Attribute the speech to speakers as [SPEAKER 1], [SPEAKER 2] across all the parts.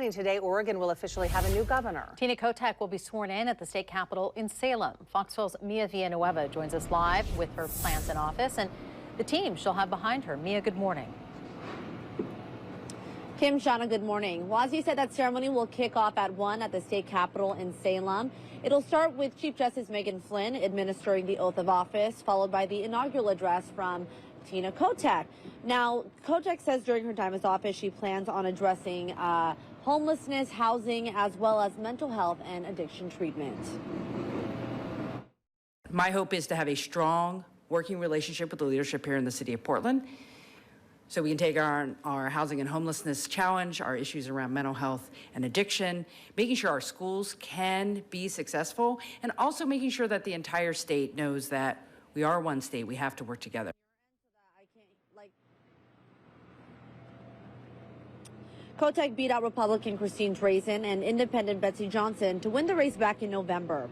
[SPEAKER 1] happening today. Oregon will officially have a new governor.
[SPEAKER 2] Tina Kotek will be sworn in at the state capitol in Salem. Fox 12's Mia Villanueva joins us live with her plans in office and the team she'll have behind her. Mia, good morning.
[SPEAKER 3] Kim, Shauna, good morning. Well, as you said, that ceremony will kick off at 1 at the state capitol in Salem. It'll start with Chief Justice Megan Flynn administering the oath of office, followed by the inaugural address from Tina Kotek. Now, Kotek says during her time as office, she plans on addressing homelessness, housing, as well as mental health and addiction treatment.
[SPEAKER 4] My hope is to have a strong working relationship with the leadership here in the city of Portland, so we can take our housing and homelessness challenge, our issues around mental health and addiction, making sure our schools can be successful, and also making sure that the entire state knows that we are one state. We have to work together.
[SPEAKER 3] Kotek beat out Republican Christine Drazen and Independent Betsy Johnson to win the race back in November.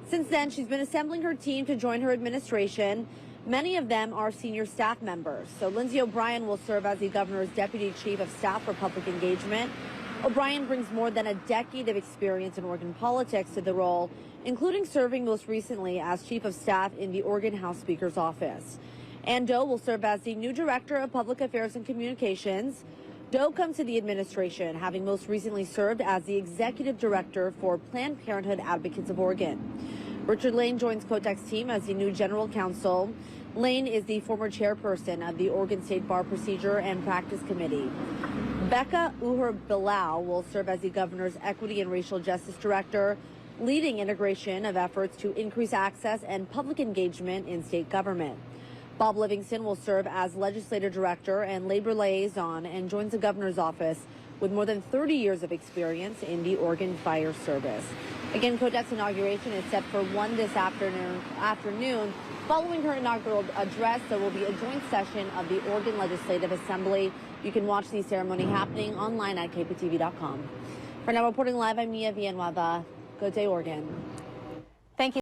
[SPEAKER 3] Since then, she's been assembling her team to join her administration. Many of them are senior staff members. So Lindsey O'Brien will serve as the governor's deputy chief of staff for public engagement. O'Brien brings more than a decade of experience in Oregon politics to the role, including serving most recently as chief of staff in the Oregon House Speaker's office. And Doe will serve as the new director of public affairs and communications. Doe comes to the administration, having most recently served as the executive director for Planned Parenthood Advocates of Oregon. Richard Lane joins Kotek's team as the new general counsel. Lane is the former chairperson of the Oregon State Bar Procedure and Practice Committee. Becca Uher-Bilal will serve as the governor's equity and racial justice director, leading integration of efforts to increase access and public engagement in state government. Bob Livingston will serve as legislative director and labor liaison and joins the governor's office with more than 30 years of experience in the Oregon Fire Service. Again, Kotek's inauguration is set for 1 this afternoon. Following her inaugural address, there will be a joint session of the Oregon Legislative Assembly. You can watch the ceremony happening online at kptv.com. For now, reporting live, I'm Mia Villanueva. Good day, Oregon.